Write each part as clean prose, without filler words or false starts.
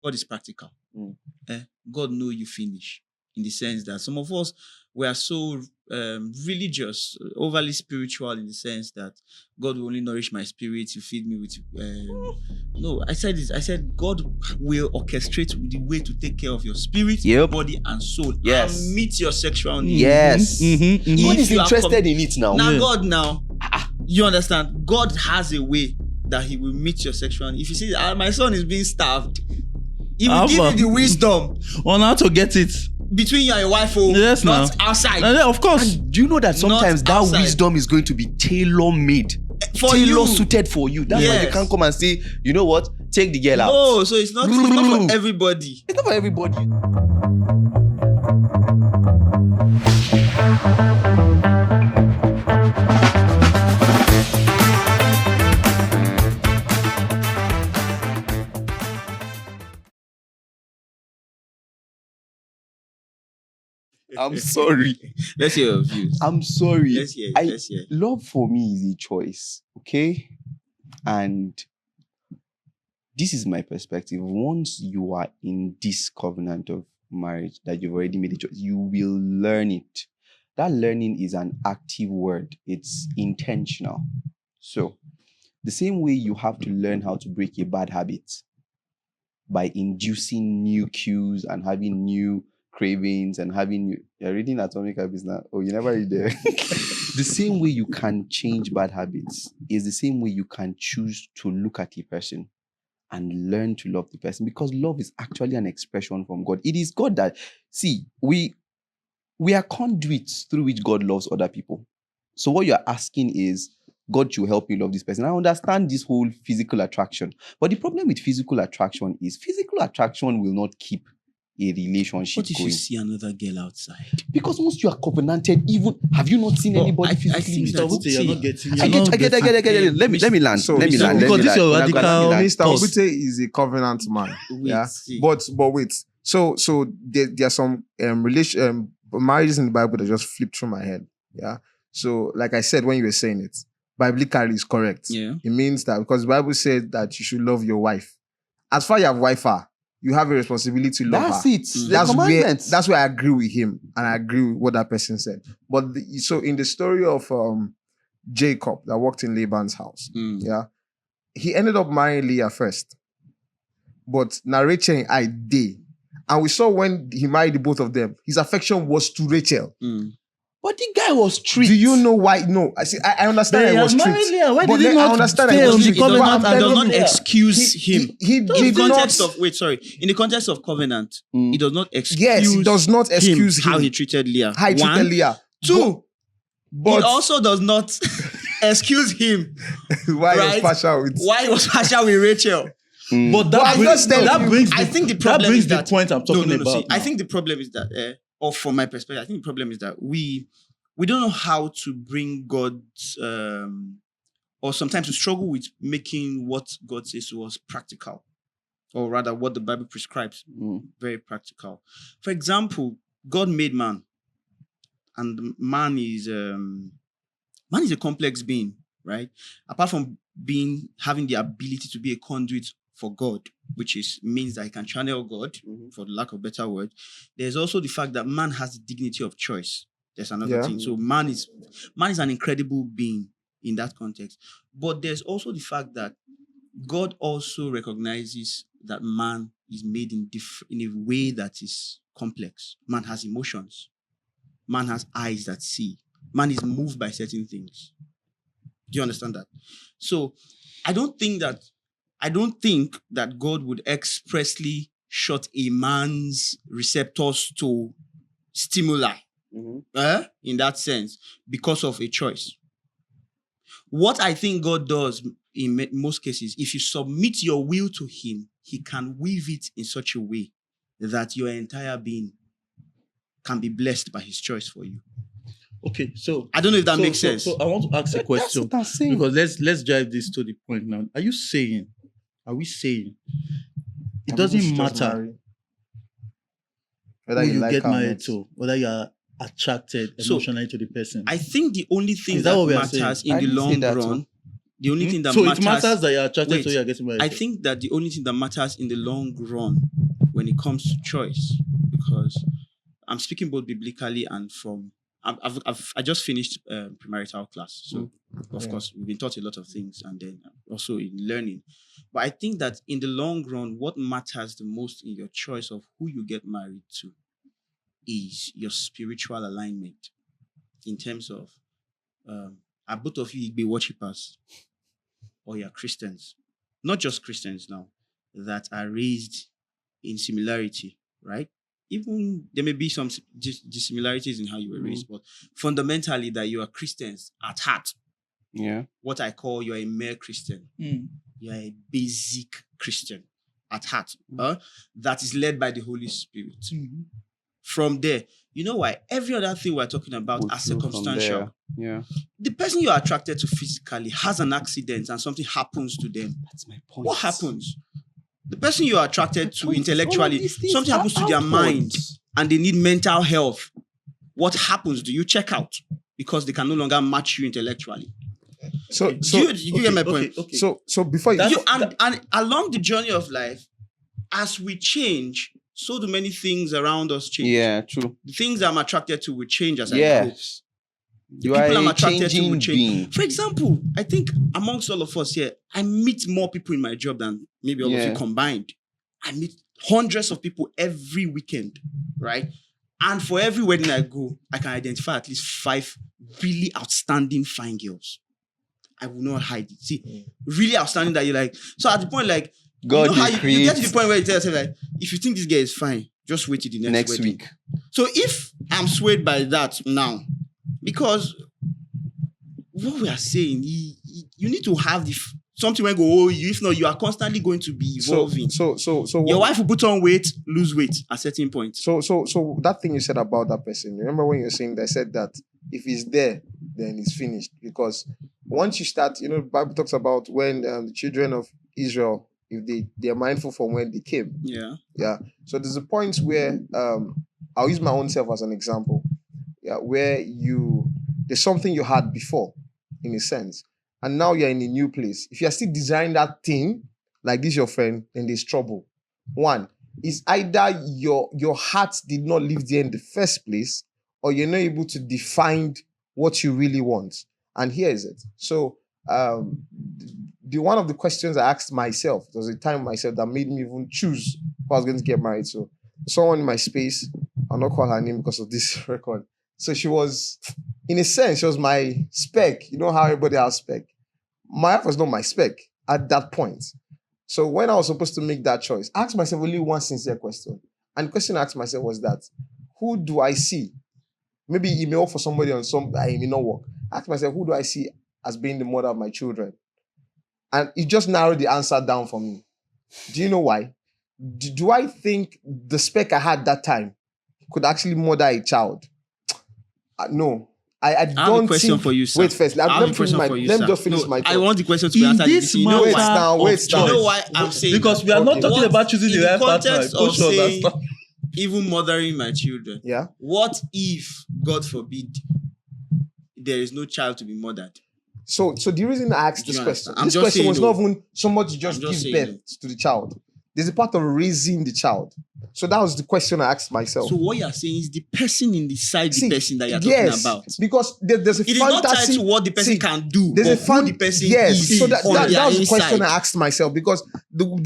God is practical. Mm. God know you finish, in the sense that some of us, we are so religious, overly spiritual, in the sense that God will only nourish my spirit, you feed me with no, I said this. I said God will orchestrate the way to take care of your spirit, Yep. body, and soul. Yes. And meet your sexual needs. Yes. Mhm. God If is you are interested in it now. Now, God, now, you understand? God has a way that He will meet your sexual needs. If you see, my son is being starved, He will give you the wisdom on how to get it between you and your wife, yes, not outside. Of course. And do you know that sometimes that wisdom is going to be tailor-made? Tailor-suited for you. That's why you can't come and say, you know what, take the girl out. No, so it's not for everybody. It's not for everybody. I'm sorry. Let's hear your views. I'm sorry. Let's hear. Love for me is a choice, okay? And this is my perspective. Once you are in this covenant of marriage that you've already made a choice, you will learn it. That learning is an active word. It's intentional. So, the same way you have to learn how to break a bad habit by inducing new cues and having new cravings and having you're reading Atomic Habits now. Oh, you never read there. The same way you can change bad habits is the same way you can choose to look at a person and learn to love the person, because love is actually an expression from God. It is God that, see, we are conduits through which God loves other people. So what you're asking is, God should help you love this person. I understand this whole physical attraction, but the problem with physical attraction is physical attraction will not keep a relationship What if going. you see another girl outside? Because once you are covenanted, even have you not seen anybody physically? I get it. Let me land. Because this is your radical. Mr. Obute is a covenant man. But wait. So there are some marriages in the Bible that just flipped through my head. Yeah. So like I said when you were saying it, biblically is correct. Yeah. It means that because the Bible said that you should love your wife. As far as you have wife, you have a responsibility to love her. That's it. That's where I agree with him and I agree with what that person said. But so in the story of Jacob that worked in Laban's house, yeah, he ended up marrying Leah first. But now Rachel and I did. And we saw when he married the both of them, his affection was to Rachel. But the guy was tricked. Do you know why? No, I understand he was tricked. Why but did he not stay on the covenant? It does not excuse him. He did in the context of covenant, it does not excuse. Yes, it does not excuse him how he treated Leah. How he treated Leah. Two, but it also does not excuse him why he was partial with Rachel. But that brings the point I'm talking about. See, I think the problem is that, or from my perspective, I think the problem is that we don't know how to bring God's, or sometimes we struggle with making what God says to us practical, or rather what the Bible prescribes very practical. For example, God made man, and man is a complex being, right? Apart from having the ability to be a conduit for God, which means that he can channel God, for the lack of a better word. There's also the fact that man has the dignity of choice. There's another thing. So man is an incredible being in that context. But there's also the fact that God also recognizes that man is made in a way that is complex. Man has emotions. Man has eyes that see. Man is moved by certain things. Do you understand that? So I don't think that God would expressly shut a man's receptors to stimuli, in that sense, because of a choice. What I think God does in most cases, if you submit your will to him, he can weave it in such a way that your entire being can be blessed by his choice for you. Okay, so I don't know if that makes sense. So I want to ask a question, because let's drive this to the point now. Are we saying it doesn't matter whether you get married to, whether you are attracted emotionally to the person? I think the only thing that matters in the long run The only thing that So matters... it matters that you're attracted Wait, to you're getting married. I think that the only thing that matters in the long run when it comes to choice, because I'm speaking both biblically and from... I just finished premarital class. So, of course, we've been taught a lot of things and then also in learning. But I think that in the long run, what matters the most in your choice of who you get married to is your spiritual alignment in terms of are both of you Igbe worshippers or you're Christians? Not just Christians now, that are raised in similarity, right? Even there may be some dissimilarities in how you were raised, but fundamentally that you are Christians at heart. Yeah. What I call you're a mere Christian. You're a basic Christian at heart. That is led by the Holy Spirit. From there, you know why? Every other thing we're talking about are circumstantial. Yeah. The person you're attracted to physically has an accident and something happens to them. That's my point. What happens? The person you're attracted to intellectually, something happens to their mind and they need mental health. What happens? Do you check out? Because they can no longer match you intellectually. So you get my point? Okay. So before you and along the journey of life, as we change, so do many things around us change. Yeah, true. The things I'm attracted to will change as I grow. Yes. The people I'm attracted to will changing change. being. For example, I think amongst all of us here, I meet more people in my job than maybe all of you combined. I meet hundreds of people every weekend, right? And for every wedding I go, I can identify at least 5 really outstanding fine girls. I will not hide it. See, really outstanding that you're like... So at the point, like... God, you know how you get to the point where you tell yourself, like, if you think this girl is fine, just wait till the next wedding. week. So if I'm swayed by that now, because what we are saying, you need to have something when go, if not, you are constantly going to be evolving. So your wife will put on weight, lose weight at certain point. So that thing you said about that person, remember when you were saying, they said that if he's there, then it's finished. Because once you start, the Bible talks about when the children of Israel, if they are mindful from when they came. Yeah. So there's a point where I'll use my own self as an example. Yeah, where there's something you had before, in a sense, and now you're in a new place. If you're still desiring that thing, like this, your friend, then there's trouble. One is either your heart did not live there in the first place, or you're not able to define what you really want. And here is it. So one of the questions I asked myself, there was a time myself that made me even choose who I was going to get married to. Someone in my space, I'll not call her name because of this record. So she was, in a sense, she was my spec. You know how everybody has spec. My wife was not my spec at that point. So when I was supposed to make that choice, I asked myself only one sincere question. And the question I asked myself was that, who do I see? Maybe it may work for somebody on some, it may not work. I asked myself, who do I see as being the mother of my children? And it just narrowed the answer down for me. Do you know why? Do I think the spec I had that time could actually mother a child? No. I don't have a question think, for you, sir. Wait first. Let me just finish my I thought. want the question to be answered. this You know matter why? Wait now. You know why I'm saying Because that? we are not Okay. talking about choosing In the right partner. context of Push on that saying, stuff. even mothering my children. Yeah. What if, God forbid, there is no child to be mothered? So the reason I asked Do this you question, understand? I'm this just question saying was though. not even so much just I'm just give saying birth to the child. There's a part of raising the child. So that was the question I asked myself. So what you're saying is the person inside See, the person that you're yes, talking about. because there's a It is not tied fantasy. to what the person See, can do, There's but a who the person yes. is. So that on was their the question inside. I asked myself, because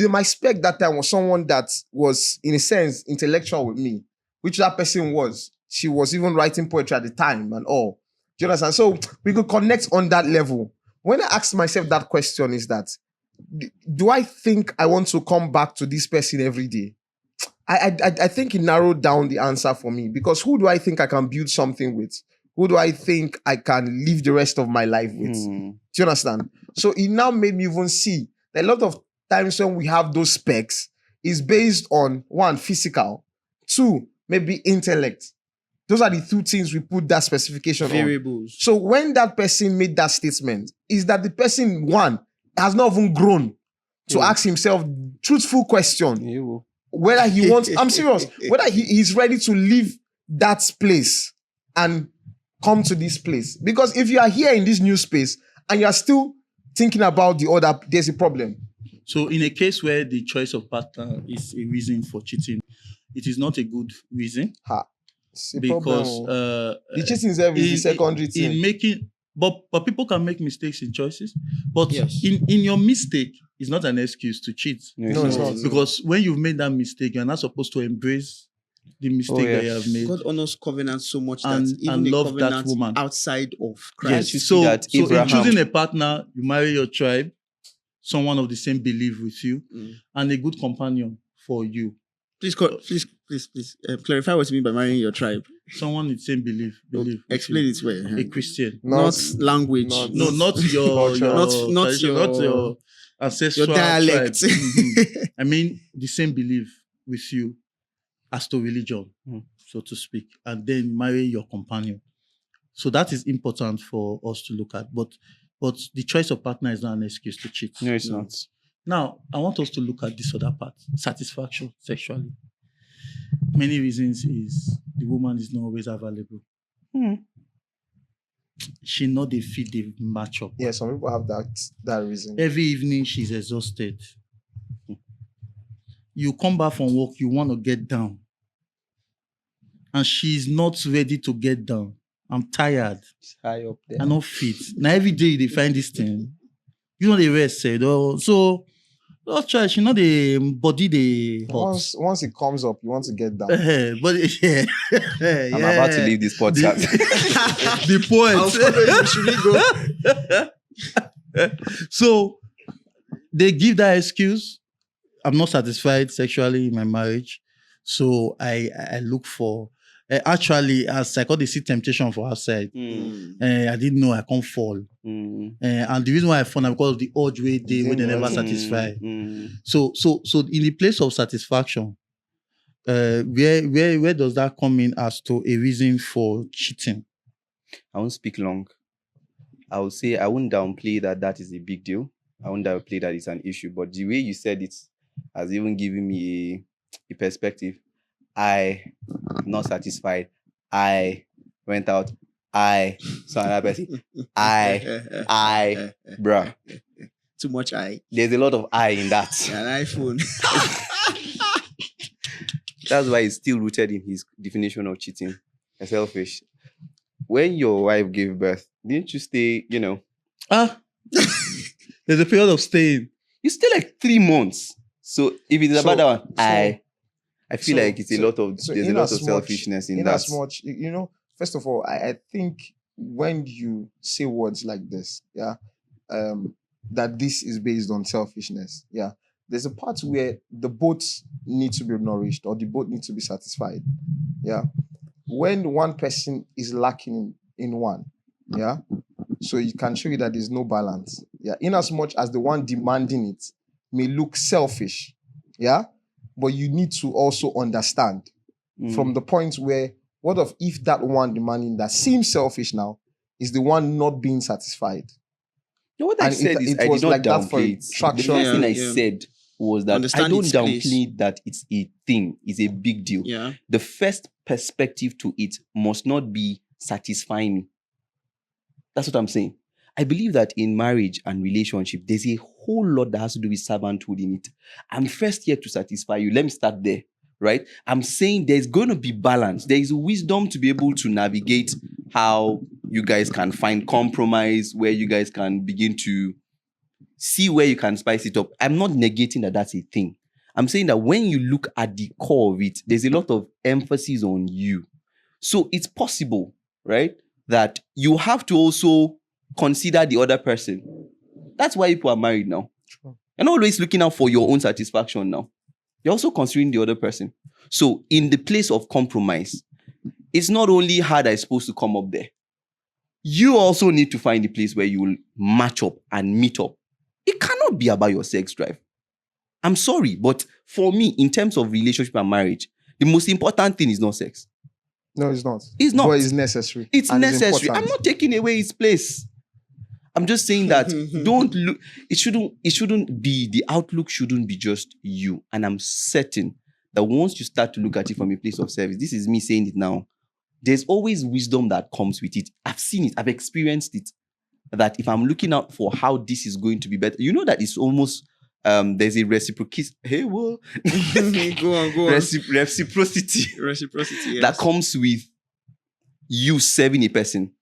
my spec that time was someone that was, in a sense, intellectual with me, which that person was. She was even writing poetry at the time and all. Do you understand? So we could connect on that level. When I asked myself that question, is that, do I think I want to come back to this person every day? I think it narrowed down the answer for me, because who do I think I can build something with? Who do I think I can live the rest of my life with? Do you understand? So it now made me even see that a lot of times when we have those specs is based on, one, physical, two, maybe intellect. Those are the two things we put that specification Variables. on. So when that person made that statement, is that the person, one, has not even grown to ask himself truthful question. Whether he wants, I'm serious, whether he's ready to leave that place and come to this place. Because if you are here in this new space and you are still thinking about the other, there's a problem. So in a case where the choice of partner is a reason for cheating, it is not a good reason It's a because problem. The cheating is the secondary thing. in making, but people can make mistakes in choices. But Yes. in your mistake is not an excuse to cheat. No, it's not. Because when you've made that mistake, you're not supposed to embrace the mistake that you have made. God honors covenant so much And- that even and a love that covenant woman. outside of Yes. Christ. you see So, that so in Abraham- choosing a partner, you marry your tribe, someone of the same belief with you, and a good companion for you. Please clarify what you mean by marrying your tribe. Someone with the same belief. with Explain you. it well. A Christian. Not language. No, not your Not tradition, your- not your ancestral your dialect. tribe. Mhm. I mean, the same belief with you as to religion, so to speak, and then marry your companion. So that is important for us to look at. But the choice of partner is not an excuse to cheat. No, it's not. Now, I want us to look at this other part: satisfaction sexually. Many reasons is the woman is not always available. She not dey fit dey match up. Yeah, some people have that reason. Every evening she's exhausted. You come back from work, you want to get down. And she's not ready to get down. I'm tired. It's high up there. I not fit. Now every day they find this thing. You know the rest said. Oh, so don't try. She know the body they hot. Once it comes up, you want to get down. But yeah. I'm about to leave this podcast. The point. I'll follow you. Should we go? So they give that excuse. I'm not satisfied sexually in my marriage, so I look for. Actually, as I call the see temptation for outside, I didn't know I can't fall. And the reason why I fall is because of the urge way they never satisfy. So in the place of satisfaction, where does that come in as to a reason for cheating? I won't speak long. I would say I wouldn't downplay that is a big deal. I wouldn't downplay that it's an issue. But the way you said it has even given me a perspective. I not satisfied. I went out. I saw another person. I, bruh. Too much I. There's a lot of I in that. An iPhone. That's why it's still rooted in his definition of cheating. Selfish. When your wife gave birth, didn't you stay, There's a period of staying. You stay like 3 months. So if it is about that one, I feel like it's a lot of there's a lot of selfishness in that. As much, first of all, I think when you say words like this, that this is based on selfishness, there's a part where the both need to be nourished or the both need to be satisfied. When one person is lacking in one, so you can show you that there's no balance. In as much as the one demanding it may look selfish, but you need to also understand from the point where, what if that one demanding that seems selfish now is the one not being satisfied? You know what I said is I did not downplay it. The first thing I said was that I don't downplay that it's a thing, it's a big deal. The first perspective to it must not be satisfying me. That's what I'm saying. I believe that in marriage and relationship, there's a whole lot that has to do with servanthood in it. I'm first here to satisfy you. Let me start there, right? I'm saying there's going to be balance. There is wisdom to be able to navigate how you guys can find compromise, where you guys can begin to see where you can spice it up. I'm not negating that that's a thing. I'm saying that when you look at the core of it, there's a lot of emphasis on you. So it's possible, right, that you have to also consider the other person. That's why people are married now. True. You're not always looking out for your own satisfaction now. You're also considering the other person. So in the place of compromise, it's not only her that is supposed to come up there. You also need to find a place where you will match up and meet up. It cannot be about your sex drive. I'm sorry, but for me, in terms of relationship and marriage, the most important thing is not sex. No, it's not. It's not. But it's necessary. It's and necessary. It's I'm not taking away its place. I'm just saying that don't look. It shouldn't be, the outlook shouldn't be just you. And I'm certain that once you start to look at it from a place of service, this is me saying it now, there's always wisdom that comes with it. I've seen it. I've experienced it. that if I'm looking out for how this is going to be better, you know that it's almost there's a reciprocity. Hey, whoa. Go on. Reciprocity Reciprocity, yes. that comes with you serving a person.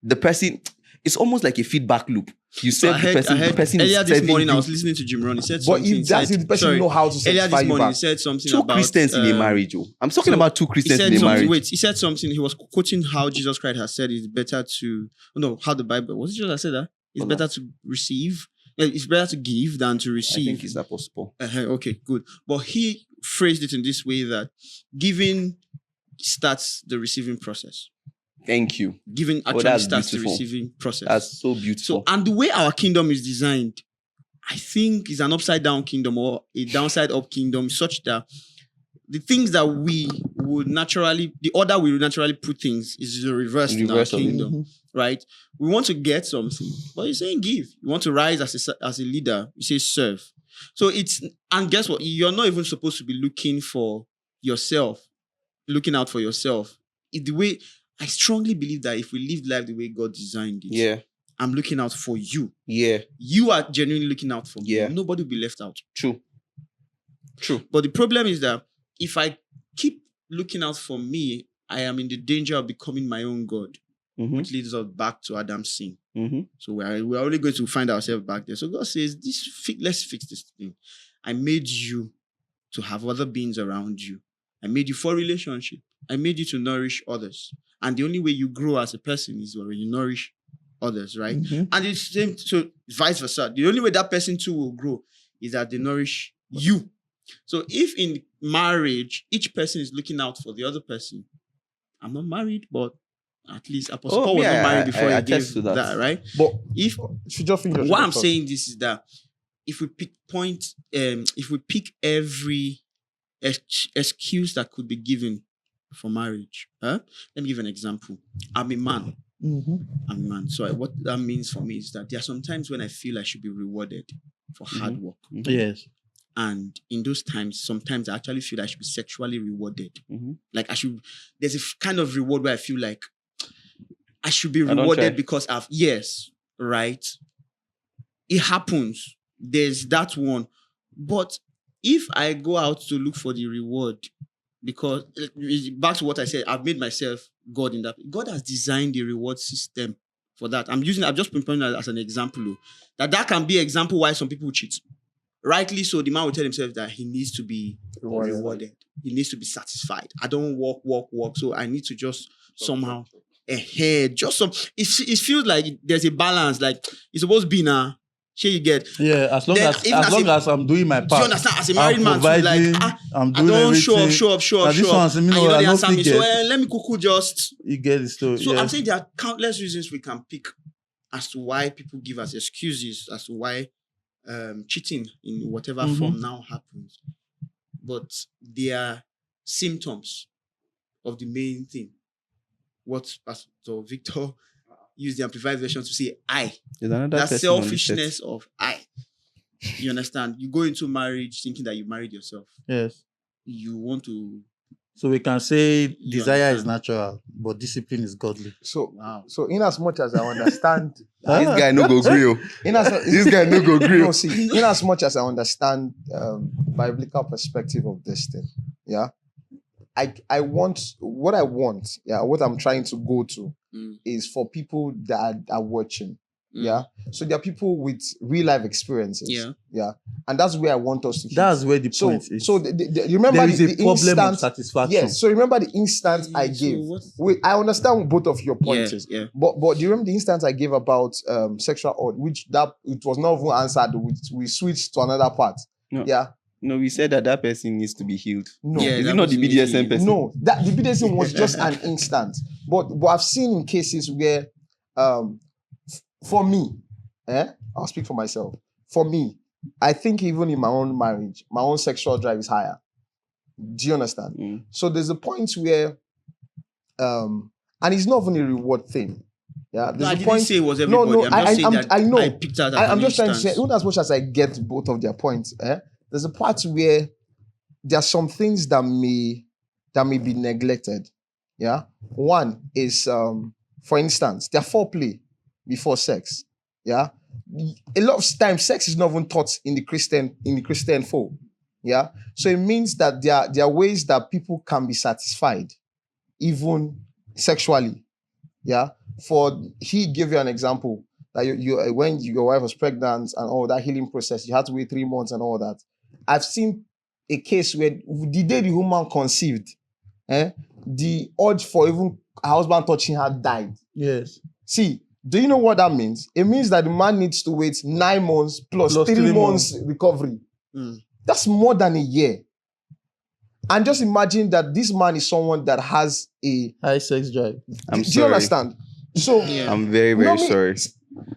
The person, it's almost like a feedback loop. You So serve the person, the person earlier is this serving morning, I you. was listening to Jim Ron. He said But something. if that's he if said, the person know how to earlier satisfy this you morning, back. he said something Two about Christians in a marriage. I'm talking about two He Christians said in a something. marriage. Wait, he said something. He was quoting how Jesus Christ has said it's better to how the Bible was it Jesus that said that it's Hold on. better to receive. It's better to give than to I receive. think it's Apostle Paul. Okay, good. But he phrased it in this way that giving starts the receiving process. Thank you. Giving actually that's starts beautiful. the receiving process. That's so beautiful. So, and the way our kingdom is designed, I think is an upside down kingdom or a downside up kingdom, such that the things that we would naturally, the order we would naturally put things is the reverse in our Reverse of it. kingdom, right? We want to get something, but you're saying give. You want to rise as a leader, you say serve. So and guess what? You're not even supposed to be looking for yourself, looking out for yourself. The way I strongly believe that if we live life the way God designed it, Yeah. I'm looking out for you. Yeah. You are genuinely looking out for me. Yeah. Nobody will be left out. True. But the problem is that if I keep looking out for me, I am in the danger of becoming my own God, Mm-hmm. which leads us back to Adam's sin. Mm-hmm. So we're only going to find ourselves back there. So God says, let's fix this thing. I made you to have other beings around you. I made you for relationship. I made you to nourish others. And the only way you grow as a person is when you nourish others, right? Mm-hmm. And it's same, so vice versa. The only way that person too will grow is that they nourish you. So if in marriage, each person is looking out for the other person, I'm not married, but at least Apostle Paul was not married before he attest gave to that, right? But If should just finish. what I'm saying this is that if we pick every excuse that could be given for marriage, let me give an example. I'm a man. I'm a man. So what that means for me is that there are some times when I feel I should be rewarded for hard work. Mm-hmm. Yes. And in those times, sometimes I actually feel I should be sexually rewarded. Mm-hmm. Like there's a kind of reward where I feel like I should be don't rewarded try. because yes, right? It happens. There's that one. But if I go out to look for the reward, because back to what I said, I've made myself God in that. God has designed the reward system for that. I've just been pointing that as an example. That can be example why some people cheat. Rightly so, the man will tell himself that he needs to be rewarded. He needs to be satisfied. I don't work. So I need to just somehow ahead. Just some. It feels like there's a balance. Like it's supposed to be now. Sure, you get. Yeah, as long as I'm doing my part. Do you understand? As a married man, too, providing, like I'm I doing don't everything. show up. Now this one's, And you I know the don't answer me. So forget. let me cuckoo just. You get the story. So yes. I'm saying there are countless reasons we can pick as to why people give us excuses as to why cheating in whatever form now happens. But they are symptoms of the main thing. What Pastor Victor used the amplified version to say, I. That selfishness of I. You understand? You go into marriage thinking that you married yourself. Yes. You want to. So we can say desire understand. is natural, but discipline is godly. So Wow. so in as much as I understand, This guy no go grill. this guy no go agree. No, see, in as much as I understand biblical perspective of this thing, yeah, I want what what I'm trying to go to is for people that are watching. Yeah. So there are people with real life experiences. Yeah. And that's where I want us to hit. That's where the point is. So you remember there is the a problem instant, of satisfaction. Yes. So remember the instant I gave. Wait, I understand both of your points. Yeah. But do you remember the instance I gave about sexual odd, which that it was not even answered. We switched to another part. No. Yeah. No, we said that person needs to be healed. No. Yeah, Is that it not the person needs to be BDSM healed. person? No, that the BDSM was just an instant. But I've seen in cases where for me, I'll speak for myself. For me, I think even in my own marriage, my own sexual drive is higher. Do you understand? Mm. So there's a point where, and it's not even a reward thing. Yeah, No, there's I a didn't point. say it was everybody. No, I'm just saying that I know. I picked out I'm an just trying to say, instance. even as much as I get both of their points, there's a part where there are some things that may be neglected. Yeah. One is For instance, there are foreplay before sex. Yeah. A lot of times sex is not even taught in the Christian fold. Yeah. So it means that there are ways that people can be satisfied, even sexually. Yeah. He gave you an example that when your wife was pregnant and all that healing process, you had to wait 3 months and all that. I've seen a case where the day the woman conceived, the urge for even her husband touching her died. Yes. See, do you know what that means? It means that the man needs to wait 9 months plus Plus 3 3 months recovery. That's more than a year. And just imagine that this man is someone that has a High sex drive. I'm do you sorry. understand? So Yeah. I'm very, very me- sorry.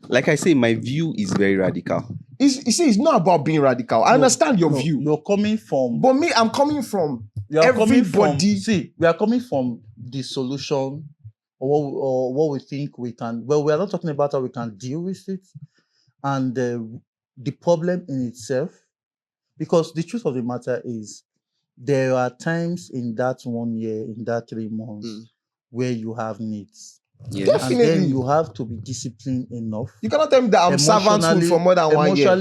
Like I say, my view is very radical. you see, it's not about being radical. I understand your No, view. You're coming from. But me, I'm coming from We are coming from. everybody. See, we are coming from the solution or what we think we can. Well, we are not talking about how we can deal with it and the problem in itself. Because the truth of the matter is, there are times in that 1 year, in that 3 months, where you have needs. Yeah. And then Definitely. you have to be disciplined enough. You cannot tell me that I'm servanthood for more than 1 year.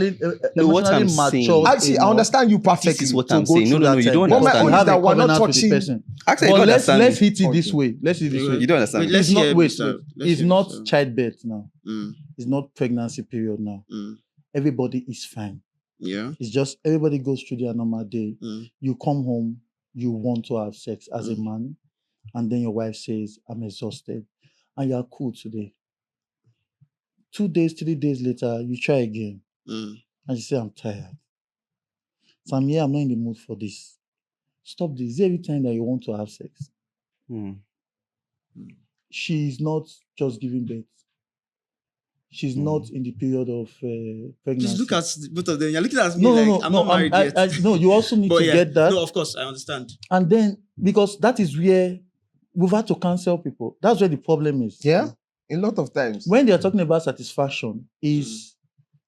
No, what I'm matured saying- I understand you perfectly. This is what to I'm go saying. No, through no, no, that you time. don't But my understand. own me. is that we're not covenant with the touching- person. Actually, you But don't let's understand. let's me. hit it this Okay. way. Let's hit it this way. You don't understand. Wait, me. let's It's not hear wait, Mr. wait. Let's It's hear not Mr. childbirth now. Mm, It's not pregnancy period now. mm, Everybody is fine. yeah. It's just everybody goes through their normal day. Mm, You come home, you want to have sex as a man, and then your wife says, "I'm exhausted," and you're cool today. 2 days, 3 days later, you try again, mm, and you say, "I'm tired. So I'm here. I'm not in the mood for this." Stop this. Every time that you want to have sex, Hmm. she's not just giving birth. She's not in the period of pregnancy. Please look at both of them. You're looking at me No, like no, I'm no, not married yet. no, you also need But to yeah, get that. No, of course, I understand. And then, because that is where we've had to cancel people. That's where the problem is. Yeah, a lot of times. When they are talking about satisfaction, is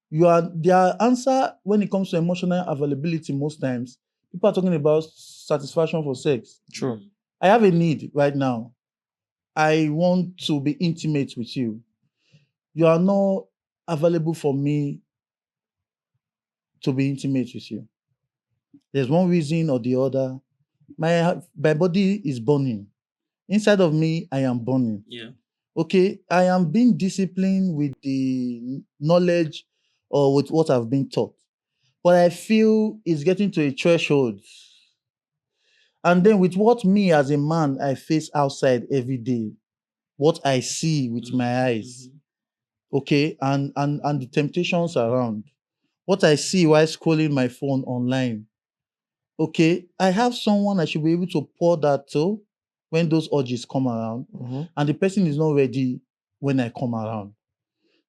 their answer when it comes to emotional availability, most times, people are talking about satisfaction for sex. True. I have a need right now. I want to be intimate with you. You are not available for me to be intimate with you. There's one reason or the other. My body is burning. Inside of me, I am burning. Yeah. Okay, I am being disciplined with the knowledge or with what I've been taught. But I feel it's getting to a threshold. And then with what me as a man I face outside every day, what I see with my eyes, okay, and the temptations around, what I see while scrolling my phone online, okay, I have someone I should be able to pour that to when those urges come around, and the person is not ready when I come around.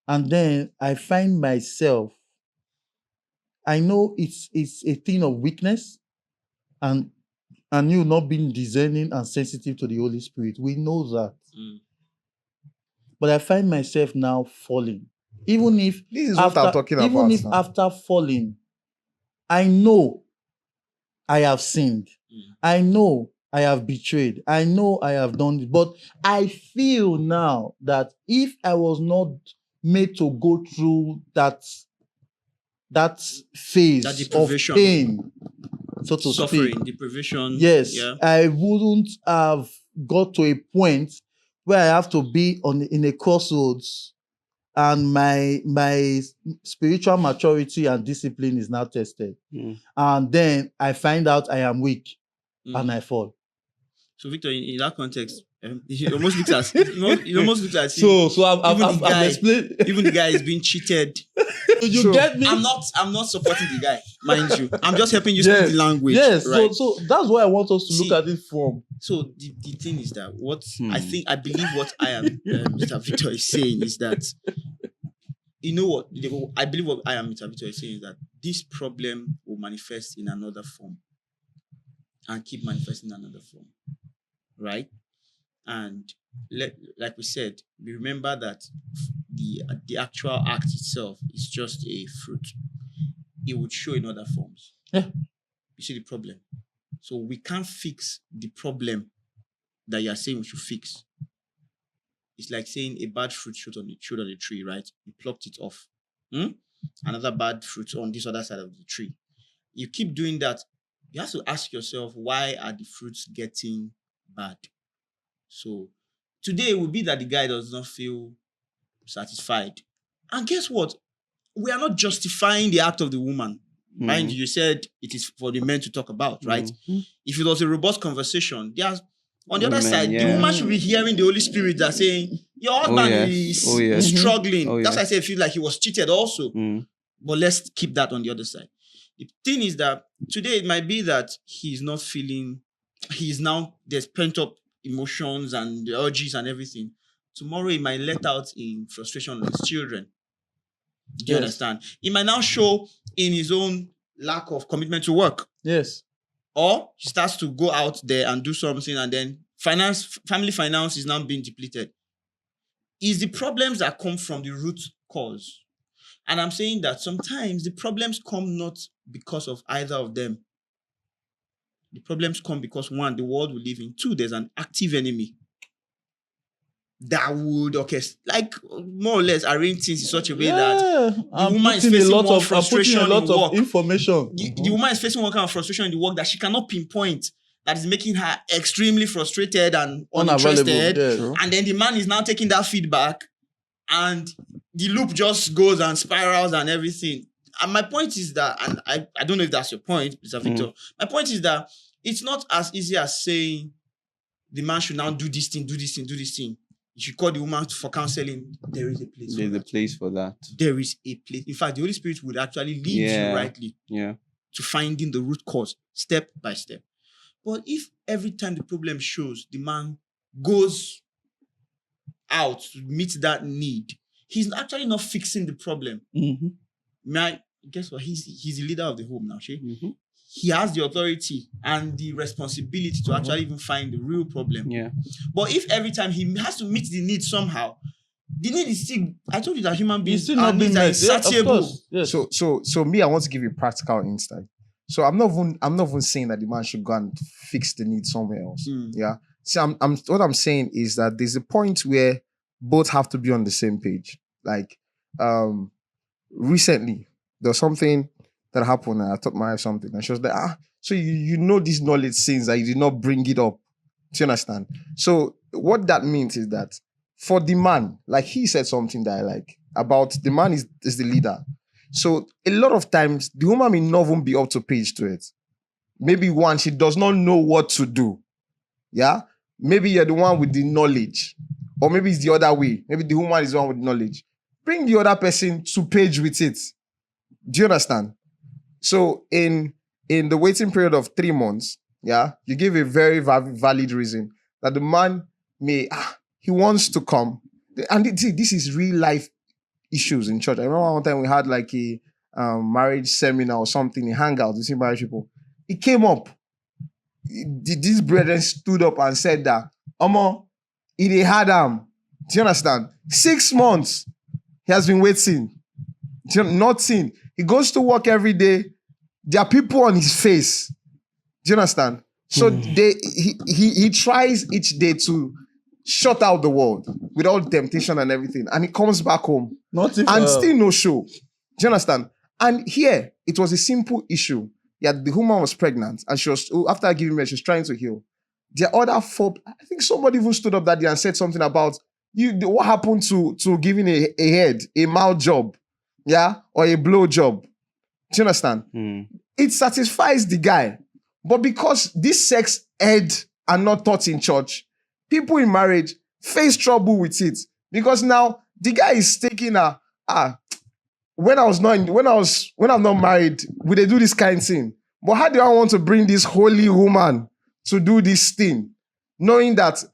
And then I find myself, I know it's a thing of weakness, and you not being discerning and sensitive to the Holy Spirit. We know that. But I find myself now falling. Even if This is what I'm talking even about if now. after falling, I know I have sinned. I know I have betrayed. I know I have done it. But I feel now that if I was not made to go through that phase That of deprivation. pain, so to Suffering, speak, deprivation. yes, Yeah. I wouldn't have got to a point where I have to be in a crossroads, and my spiritual maturity and discipline is now tested. And then I find out I am weak and I fall. So Victor, in that context, it almost looks as it almost looks as if So I've explained. even the guy is being cheated. You get me? I'm not supporting the guy, mind you. I'm just helping you speak the language. Yes, right? so that's what I want us to See, look at it from. So the thing is that what I believe what I am Mr. Victor is saying is that, you know what, I believe what I am Mr. Victor is saying is that this problem will manifest in another form and keep manifesting in another form, right? And like we said, we remember that the actual act itself is just a fruit. It would show in other forms. Yeah. You see the problem. So we can't fix the problem that you are saying we should fix. it's like saying a bad fruit showed on the tree, right? You plucked it off. Hmm? Another bad fruit on this other side of the tree. You keep doing that. You have to ask yourself, why are the fruits getting bad? So today will be that the guy does not feel satisfied. And guess what? We are not justifying the act of the woman. Mind you, you said it is for the men to talk about, right? If it was a robust conversation, there's on the other Women, side, the yeah. woman should be hearing the Holy Spirit that saying, your husband is Oh, yes. struggling. Oh, That's why I yes. say I feel like he was cheated also. Mm. But let's keep that on the other side. The thing is that today it might be that he's not feeling, there's pent up emotions and the urges and everything. Tomorrow he might let out in frustration on his children. Do you Yes. understand? It might now show in his own lack of commitment to work. Yes. Or he starts to go out there and do something, and then family finance is now being depleted. It's the problems that come from the root cause. And I'm saying that sometimes the problems come not because of either of them. The problems come because, one, the world we live in. Two, there's an active enemy that would, more or less arrange things in such a way that I'm woman is putting facing a lot one of frustration in work. information. The woman is facing one kind of frustration in the work that she cannot pinpoint, that is making her extremely frustrated and Unavailable. uninterested. Yes. True. And then the man is now taking that feedback, and the loop just goes and spirals and everything. And my point is that, and I don't know if that's your point, Mr. Victor. My point is that it's not as easy as saying the man should now do this thing, do this thing, do this thing. You should call the woman for counseling. There is a place for There's a that. place for that. There is a place. In fact, the Holy Spirit would actually lead Yeah. you rightly Yeah. to finding the root cause, step by step. But if every time the problem shows, the man goes out to meet that need, he's actually not fixing the problem. Guess what? He's the leader of the home now, Shay. He has the authority and the responsibility to actually even find the real problem. Yeah. But if every time he has to meet the need somehow, the need is still, I told you that human It's beings still not being needs are met. Yeah, of insatiable. course. Yes. So me, I want to give you a practical insight. So I'm not even saying that the man should go and fix the need somewhere else. Yeah. So what I'm saying is that there's a point where both have to be on the same page. Like recently there was something that happened and I taught my wife something and she was like, so you know this knowledge since that you did not bring it up. Do you understand? So what that means is that for the man, like he said something that I like about the man is the leader. So a lot of times the woman may not even be up to page to it. Maybe one, she does not know what to do. Yeah. Maybe you're the one with the knowledge. Or maybe it's the other way. Maybe the woman is the one with knowledge. Bring the other person to page with it. Do you understand? So in the waiting period of 3 months, yeah, you give a very valid reason that the man may, he wants to come. And this is real life issues in church. I remember one time we had like a marriage seminar or something, a hangout with married people. It came up. These brethren stood up and said that, Omo, he had do you understand? 6 months he has been waiting. Nothing. He goes to work every day. There are people on his face. Do you understand? So he tries each day to shut out the world with all temptation and everything. And he comes back home. Still no show. Do you understand? And here, it was a simple issue. Yeah, the woman was pregnant and she was, after giving birth, she was trying to heal. The other 4, I think somebody even stood up that day and said something about what happened to giving a head, a mouth job, yeah, or a blow job. Do you understand? It satisfies the guy. But because this sex ed are not taught in church, people in marriage face trouble with it. Because now the guy is taking when I'm not married, would they do this kind of thing? But how do I want to bring this holy woman to do this thing? Knowing that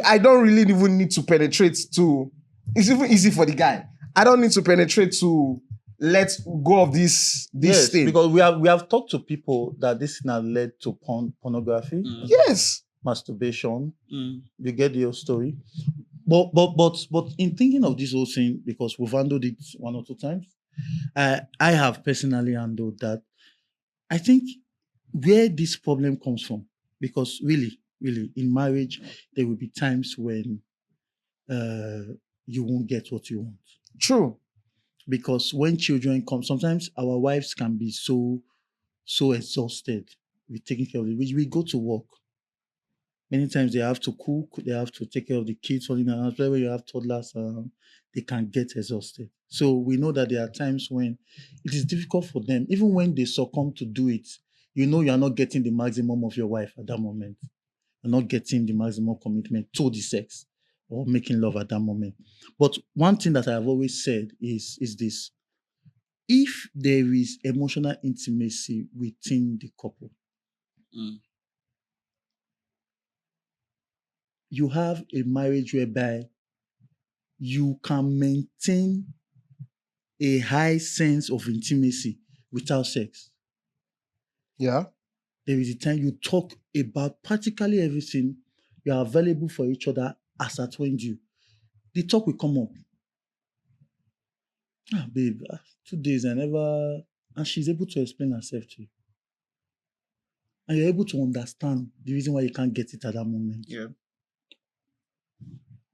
I don't really even need to penetrate to, it's even easy for the guy. I don't need to penetrate to let go of this thing. Because we have talked to people that this thing has led to pornography. Yes. Masturbation. You get the whole story. But in thinking of this whole thing, because we've handled it 1 or 2 times, I have personally handled that. I think where this problem comes from, because really, in marriage, there will be times when you won't get what you want. True. Because when children come, sometimes our wives can be so exhausted with taking care of it. We go to work. Many times they have to cook, they have to take care of the kids running around. Especially when you have toddlers around, they can get exhausted. So we know that there are times when it is difficult for them, even when they succumb to do it. You know, you are not getting the maximum of your wife at that moment. You're not getting the maximum commitment to the sex or making love at that moment. But one thing that I have always said is this: if there is emotional intimacy within the couple, Mm. you have a marriage whereby you can maintain a high sense of intimacy without sex. Yeah. There is a time you talk about practically everything. You are available for each other as at when due. The talk will come up. Ah, babe, 2 days I never. And she's able to explain herself to you. And you're able to understand the reason why you can't get it at that moment. Yeah.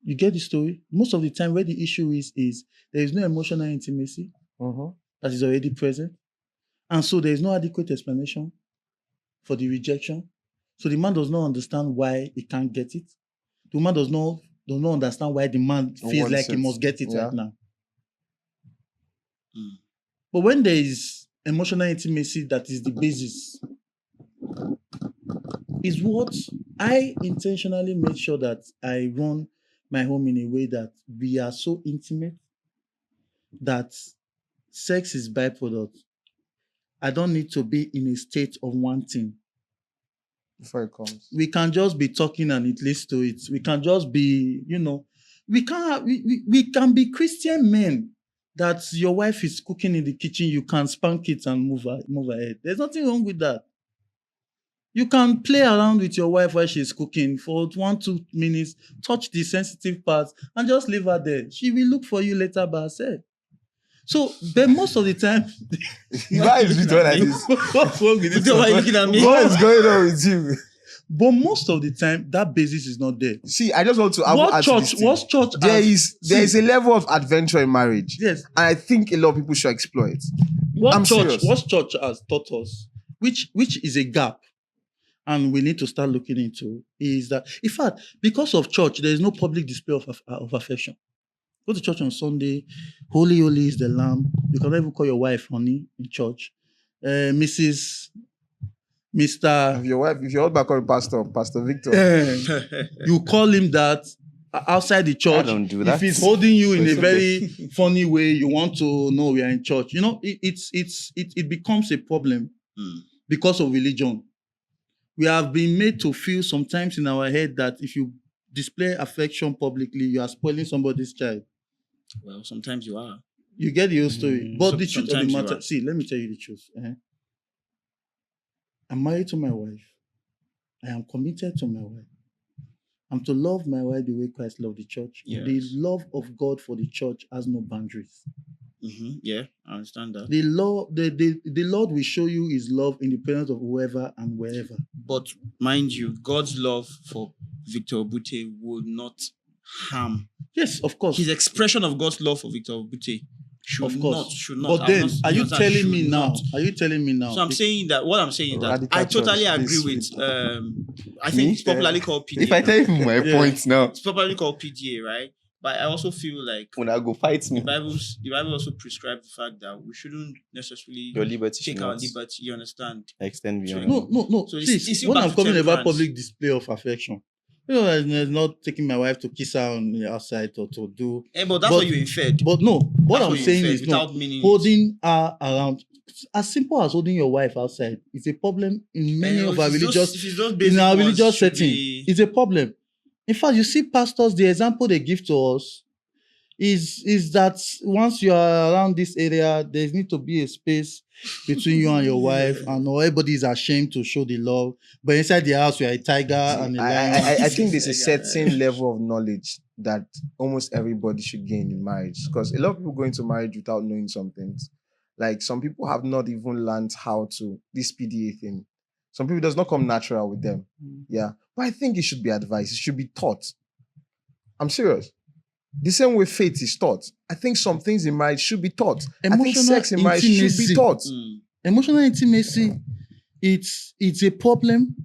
You get the story? Most of the time, where the issue is there is no emotional intimacy Mm-hmm. that is already present. And so there is no adequate explanation for the rejection. So the man does not understand why he can't get it. The woman does not understand why the man feels Wants like he it. must get it Yeah. right now. Mm. But when there is emotional intimacy that is the basis, is what I intentionally make sure that I run my home in a way that we are so intimate that sex is byproduct. I don't need to be in a state of wanting. Before it comes. We can just be talking and it leads to it. We can just be, we can be Christian men that your wife is cooking in the kitchen, you can spank it and move ahead. There's nothing wrong with that. You can play around with your wife while she's cooking for 1-2 minutes, touch the sensitive parts, and just leave her there. She will look for you later by herself. So, but most of the time, Why is it like this? what's wrong with this? Why are you looking at me? What is going on with you? But most of the time, that basis is not there. See, I just want to What add to this church? thing. What church? There is a level of adventure in marriage. Yes. And I think a lot of people should explore it. I'm serious. What church has taught us, which is a gap, and we need to start looking into, is that, in fact, because of church, there is no public display of affection. Go to church on Sunday, holy, holy is the lamb. You can even call your wife honey in church. Mrs. Mr. If your husband call you Pastor Victor. You call him that outside the church. don't do If that. he's holding you in It's a very funny way, you want to know we are in church. It becomes a problem because of religion. We have been made to feel sometimes in our head that if you display affection publicly, you are spoiling somebody's child. Well, sometimes you are. You get the whole story. But the truth of the sometimes you matter, are. see, let me tell you the truth. I'm married to my wife. I am committed to my wife. I'm to love my wife the way Christ loved the church. Yes. The love of God for the church has no boundaries. Yeah, I understand that. The Lord will show you his love in the presence of whoever and wherever. But mind you, God's love for Victor Obute would not harm. Yes, of course. His expression of God's love for Victor Obute should not. But then, I'm are you not- telling me should now? not. Are you telling me now? So I'm saying that what I'm saying is that Radical I totally church, agree please, with. I think Me? it's popularly called PDA. If I tell you my Yeah. points now, It's popularly called PDA, right? But I also feel like when I go fight me, the Bible also prescribes the fact that we shouldn't necessarily your liberty take should our not liberty. You understand? extend beyond. No. So it's Please, still when back I'm to talking about temperance. public display of affection, it's not taking my wife to kiss her on the outside or to do. But that's But- what you inferred. But no, what That's I'm you saying inferred is no. without meaning. Holding her around, as simple as holding your wife outside, is a problem in many of our religious in our religious setting. It's a problem. In fact, you see pastors, the example they give to us is that once you are around this area, there need to be a space between you and your wife, and not everybody is ashamed to show the love. But inside the house, you are a tiger and a lion. I think there's a certain level of knowledge that almost everybody should gain in marriage, because a lot of people go into marriage without knowing some things. Like some people have not even learned how to this PDA thing. Some people does not come natural with them. Yeah, but I think it should be advised. It should be taught. I'm serious. The same way faith is taught. I think some things in marriage should be taught. I think Emotional sex in marriage should be intimacy. taught. Emotional intimacy, it's a problem.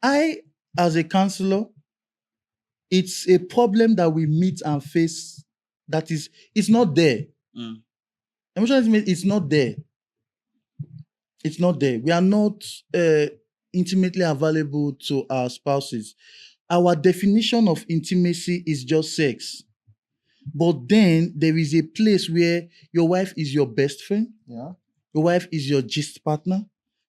I, as a counselor, it's a problem that we meet and face. That is, it's not there. Emotional intimacy, it's not there. It's not there. We are not intimately available to our spouses. Our definition of intimacy is just sex. But then there is a place where your wife is your best friend. Yeah. Your wife is your gist partner.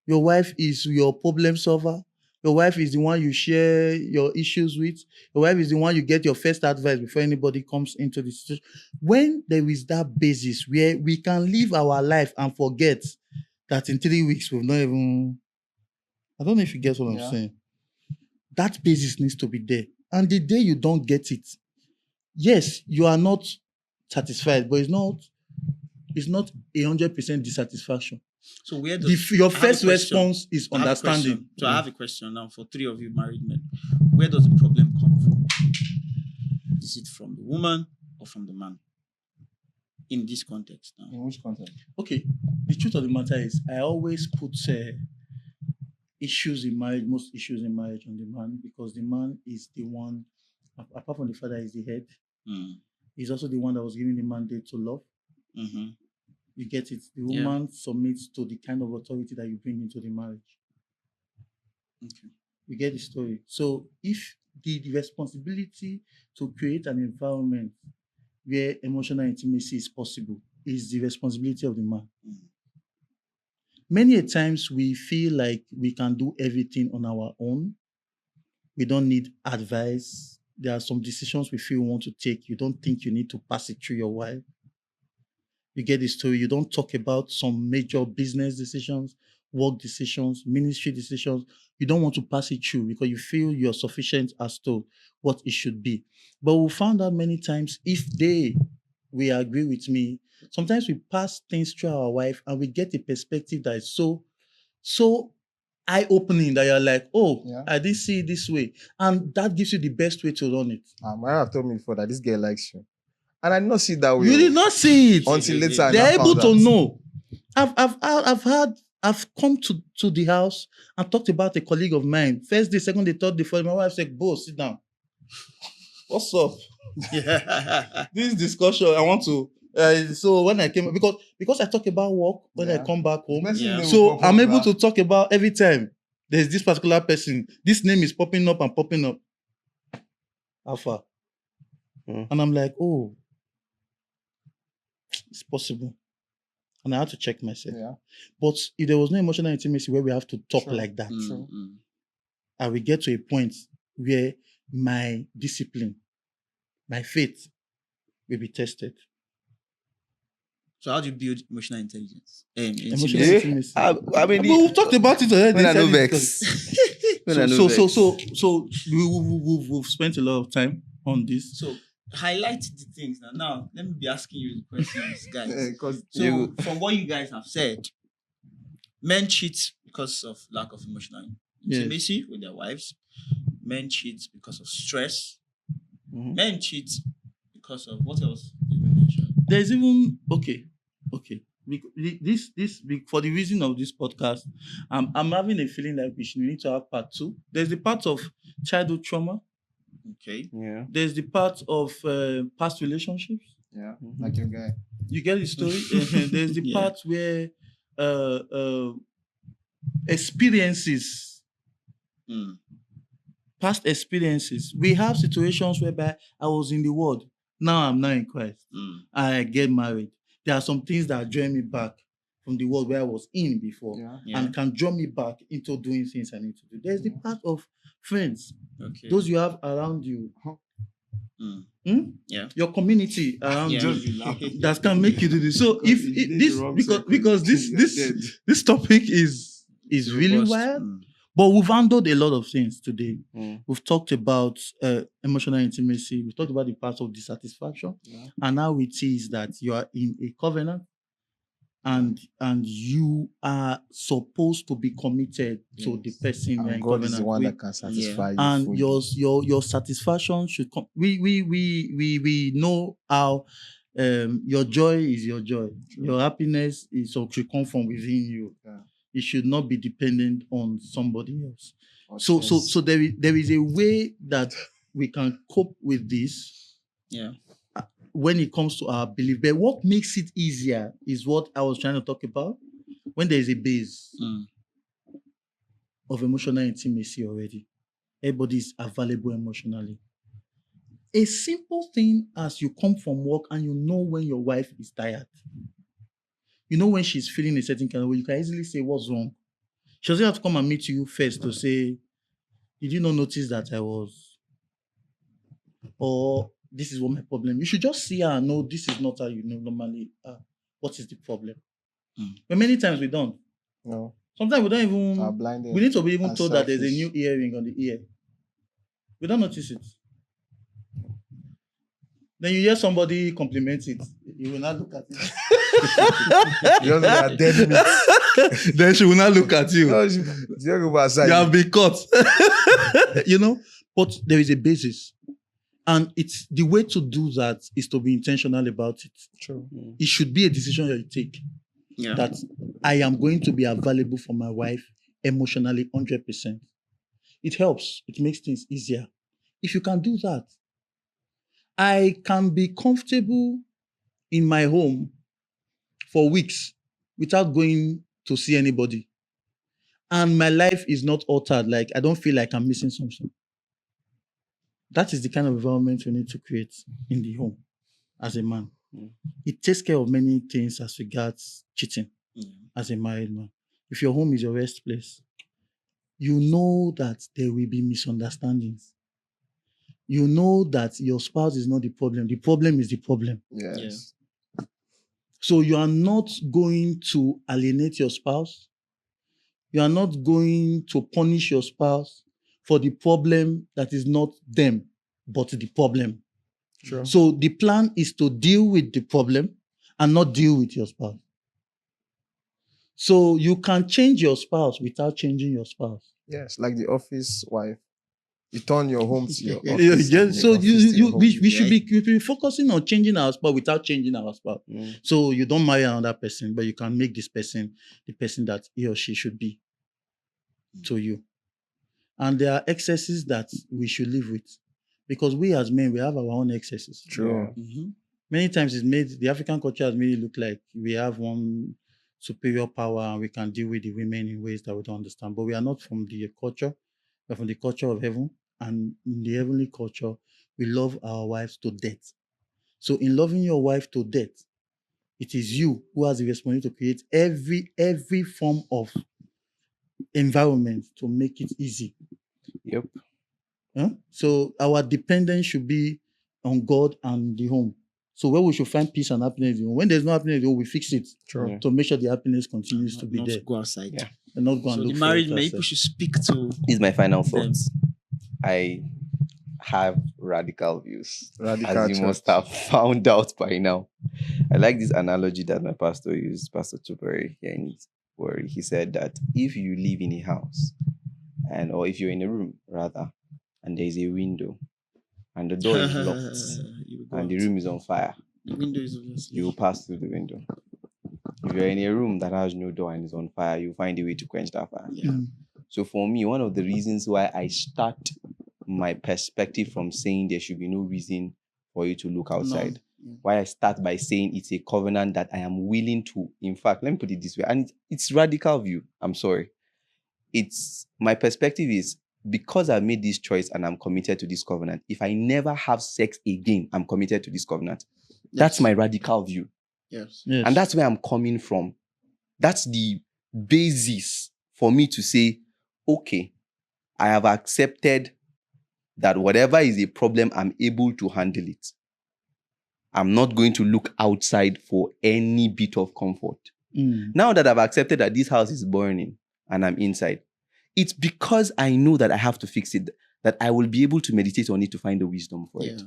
Your wife is your problem solver. Your wife is the one you share your issues with. Your wife is the one you get your first advice before anybody comes into the situation. When there is that basis where we can live our life and forget that in 3 weeks we've not even... I don't know if you get what I'm saying. That basis needs to be there. And the day you don't get it, yes, you are not satisfied, but it's not 100% dissatisfaction. So where does Your first response is understanding. So I have a question now for three of you married men. Where does the problem come from? Is it from the woman or from the man? In this context now. In which context? Okay, the truth of the matter is I always put issues in marriage, most issues in marriage on the man, because the man is the one, apart from the father, is the head. He's also the one that was given the mandate to love. You get it? The woman submits to the kind of authority that you bring into the marriage. Okay. You get the story. So if the responsibility to create an environment where emotional intimacy is possible is the responsibility of the man. Many a times we feel like we can do everything on our own. We don't need advice. There are some decisions we feel we want to take. You don't think you need to pass it through your wife. You get the story. You don't talk about some major business decisions, work decisions, ministry decisions. You don't want to pass it through because you feel you're sufficient as to what it should be. But we found out many times, if they will agree with me, sometimes we pass things through our wife and we get a perspective that is so eye-opening that you're like, I didn't see it this way. And that gives you the best way to run it. My wife told me before that this girl likes you. And I did not see it that way. You did not see it. Until later. They're able to know. I've come to the house and talked about a colleague of mine. First day, second day, third day, fourth day, my wife said, Bo, sit down. What's up? This discussion, I want to... so when I came, because I talk about work when I come back home, so I'm able to talk about every time there's this particular person, this name is popping up and popping up. Alpha. And I'm like, it's possible. And I had to check myself. But if there was no emotional intimacy where we have to talk like that, I will get to a point where my discipline, my faith will be tested. So how do you build emotional intelligence? Emotional intimacy. I mean, we've talked about it already. When I know vex. So we've spent a lot of time on this. So highlight the things now. Now let me be asking you the questions, guys. So from what you guys have said, men cheat because of lack of emotional intimacy with their wives. Men cheat because of stress. Men cheat because of what else did we mention? There's even okay. This for the reason of this podcast, I'm having a feeling like we need to have part 2. There's the part of childhood trauma. Okay. Yeah. There's the part of past relationships. Yeah, like your guy. You get the story. There's the part where experiences. Past experiences. We have situations whereby I was in the world. Now I'm not in Christ. I get married. There are some things that draw me back from the world where I was in before and can draw me back into doing things I need to do. There's the part of friends. Okay. Those you have around you. Your community around you that can make you do this. So if this topic is really wild. But we've handled a lot of things today. We've talked about emotional intimacy. We've talked about the part of dissatisfaction. And now it is that you are in a covenant and you are supposed to be committed to the person you're And in God is the covenant one with. that can satisfy you And fully. your satisfaction should come. We know how your joy is your joy. Your happiness should come from within you. Yeah. It should not be dependent on somebody else. Or So chance. there is a way that we can cope with this Yeah. when it comes to our belief. But what makes it easier is what I was trying to talk about. When there is a base of emotional intimacy already, everybody is available emotionally. A simple thing as you come from work and you know when your wife is tired, you know when she's feeling a certain kind of way, you can easily say, what's wrong? She doesn't have to come and meet you first to say, did you not notice that I was, or this is what my problem. You should just see her and know this is not how you know normally. What is the problem? But many times we don't. No. Sometimes we don't even. Are blinded We need to be even and told that there's a selfish. new earring on the ear. We don't notice it. Then you hear somebody compliment it. You will not look at it. You don't know they are dead meat. Then she will not look at you. No, you don't go outside. You have been caught. You know, but there is a basis. And it's the way to do that is to be intentional about it. True. It should be a decision that you take. Yeah. That I am going to be available for my wife emotionally 100%. It helps. It makes things easier. If you can do that, I can be comfortable in my home for weeks without going to see anybody. And my life is not altered. Like, I don't feel like I'm missing something. That is the kind of environment we need to create in the home as a man. It takes care of many things as regards cheating as a married man. If your home is your rest place, you know that there will be misunderstandings. You know that your spouse is not the problem. The problem is the problem. Yes. So you are not going to alienate your spouse. You are not going to punish your spouse for the problem that is not them, but the problem. Sure. So the plan is to deal with the problem and not deal with your spouse. So you can change your spouse without changing your spouse. Yes, like the office wife. You turn your home to your Yeah, office. yeah. and So your office to your home. we should be focusing on changing our spouse without changing our spouse. So you don't marry another person, but you can make this person the person that he or she should be to you. And there are excesses that we should live with, because we as men, we have our own excesses. True. Many times the African culture has made it look like we have one superior power and we can deal with the women in ways that we don't understand. But we are not from the culture. We're from the culture of heaven. And in the heavenly culture, we love our wives to death. So in loving your wife to death, it is you who has the responsibility to create every form of environment to make it easy. Yep. So our dependence should be on God and the home. So where we should find peace and happiness, when there's no happiness, we fix it. True. To make sure the happiness continues to be Not there. to go outside. Yeah. And not go and So look the for married it men, outside. people should speak to This is my final them. thoughts. I have radical views, Radical as you church. must have found out by now. I like this analogy that my pastor used, Pastor Tupere, here in Worry. He said that if you live in a house, or if you're in a room rather, and there is a window, and the door is locked, You will go and the out. room is on fire, The window is obviously. you will pass through the window. If you're in a room that has no door and is on fire, you find a way to quench that fire. Yeah. So for me, one of the reasons why I start my perspective from saying there should be no reason for you to look outside, why I start by saying it's a covenant that I am willing to, in fact, let me put it this way, and it's radical view, I'm sorry. It's, my perspective is, because I made this choice and I'm committed to this covenant, if I never have sex again, I'm committed to this covenant. That's my radical view. Yes. And that's where I'm coming from. That's the basis for me to say, okay, I have accepted that whatever is a problem, I'm able to handle it. I'm not going to look outside for any bit of comfort. Now that I've accepted that this house is burning and I'm inside, it's because I know that I have to fix it, that I will be able to meditate on it to find the wisdom for it.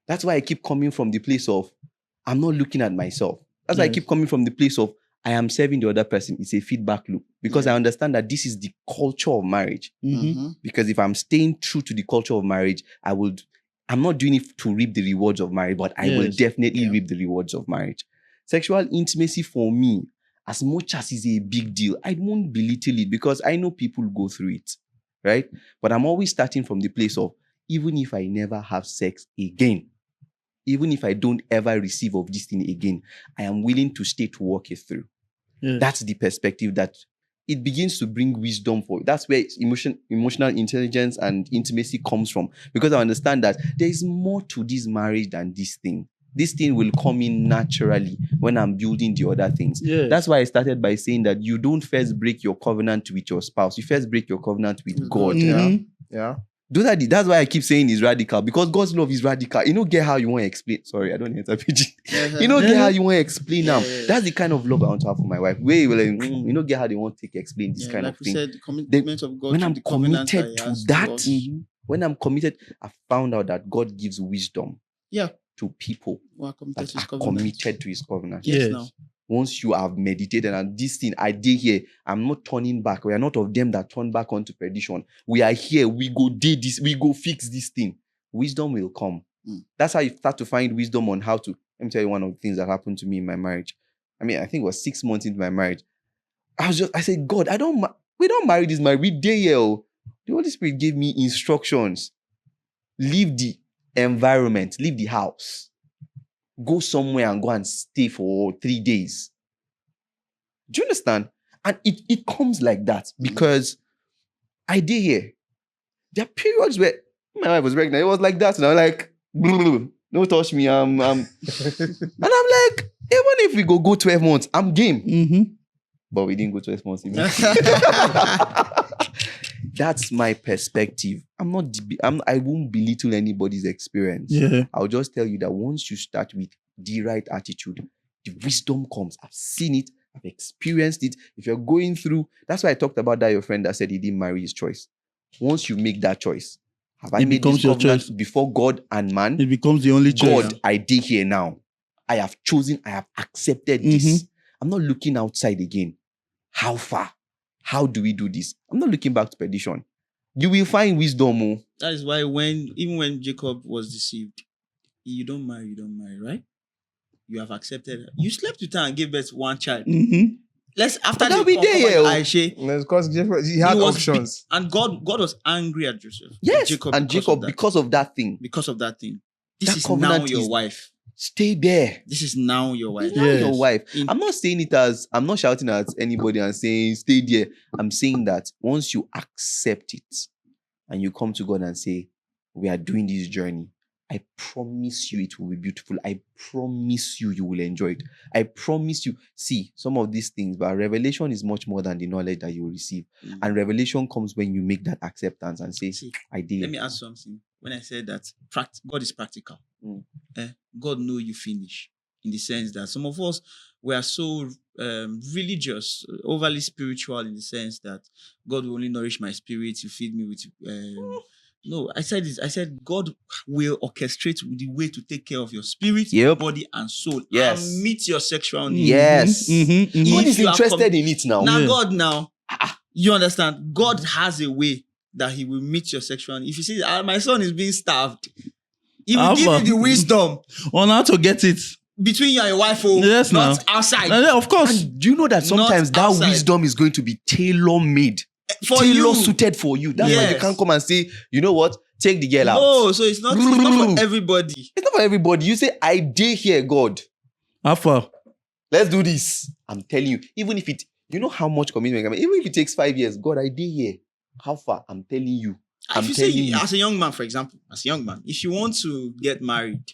That's why I keep coming from the place of, I'm not looking at myself. That's why I Yes. keep coming from the place of I am serving the other person. It's a feedback loop because Yeah. I understand that this is the culture of marriage. Mhm. Because if I'm staying true to the culture of marriage, I'm not doing it to reap the rewards of marriage, but I will Yes. definitely Yeah. reap the rewards of marriage. Sexual intimacy for me, as much as it's a big deal, I won't belittle it because I know people go through it, right? But I'm always starting from the place of, even if I never have sex again, even if I don't ever receive of this thing again, I am willing to stay to walk it through. Yes. That's the perspective that it begins to bring wisdom for you. That's where emotional intelligence and intimacy comes from. Because I understand that there is more to this marriage than this thing. This thing will come in naturally when I'm building the other things. Yes. That's why I started by saying that you don't first break your covenant with your spouse. You first break your covenant with With God. God, yeah. Mhm. Yeah. That's why I keep saying it's radical, because God's love is radical. You don't get how you want to explain. Sorry, I don't enter PG. You don't get how you want to explain now. Yeah. That's the kind of love I want to have for my wife. Where you like, you don't get how they want to explain this Yeah, kind like of we thing. said, the commitment of God When to I'm the covenant committed He to has that, us. when I'm committed, I found out that God gives wisdom Yeah, to people we are committed that to His are covenant. committed to His covenant. Yes, Yes. now. Once you have meditated and this thing I did here, I'm not turning back. We are not of them that turn back onto perdition. We are here. We go do this. We go fix this thing. Wisdom will come. That's how you start to find wisdom on how to. Let me tell you one of the things that happened to me in my marriage. I mean, I think it was 6 months into my marriage. I said, God, we don't marry this marriage. We day here. Oh." The Holy Spirit gave me instructions. Leave the environment. Leave the house. Go somewhere and go and stay for 3 days. Do you understand? And it comes like that because I did here. There are periods where my wife was pregnant. It was like that. And I'm like, don't touch me. And I'm like, even if we go 12 months, I'm game. Mhm. But we didn't go 12 months. Even. That's my perspective. I won't belittle anybody's experience. Yeah. I'll just tell you that once you start with the right attitude, the wisdom comes. I've seen it. I've experienced it. If you're going through, that's why I talked about that, your friend that said he didn't marry his choice. Once you make that choice, have I It made becomes this your covenant choice. before God and man? It becomes the only choice. God, I did here now. I have chosen, I have accepted this. I'm not looking outside again. How far? How do we do this? I'm not looking back to perdition. You will find wisdom. Oh. That is why even when Jacob was deceived, you don't marry, right? You have accepted. You slept with her and gave birth to one child. Mhm. After But they we covered there, your oh. Aisha, Because he had was options. and God was angry at Joseph. Yes, Jacob and because Jacob, of that. because of that thing. Because of that thing. This That is now covenant your is- wife. Stay there. This is now your wife. It's not your Yes. wife. In- I'm not saying it as, I'm not shouting at anybody and saying, stay there. I'm saying that once you accept it and you come to God and say, we are doing this journey, I promise you it will be beautiful. I promise you you will enjoy it. I promise you. See, some of these things, but revelation is much more than the knowledge that you will receive. And revelation comes when you make that acceptance and say, See, I did. let me ask something. When I said that God is practical, God know you finish. In the sense that some of us, we are so religious, overly spiritual, in the sense that God will only nourish my spirit, you feed me with. No, I said this. I said God will orchestrate the way to take care of your spirit, Yep. body, and soul. Yes. And meet your sexual needs. Yes. Mhm, mhm. God If is you are interested in it now. Now, Yeah. God, you understand? God has a way that He will meet your sexual need. If you see, my son is being starved, He will give you the wisdom On how to get it. between you and your wife, Yes, not now. outside. Yeah, of course. And do you know that sometimes that outside. wisdom is going to be tailor-made, For you. tailor-suited for you? That's why you Yes. can't come and say, you know what, take the girl out. No, so it's not for everybody. It's not for everybody. You say, I dare here, God. How far? Let's do this. I'm telling you, even if it, you know how much commitment, even if it takes 5 years, God, I dare here. How far? I'm telling you. If you say, as a young man, for example, if you want to get married,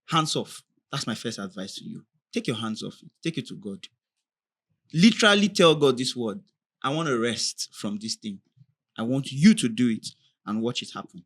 hands off. That's my first advice to you. Take your hands off it. Take it to God. Literally tell God this word. I want to rest from this thing. I want you to do it and watch it happen.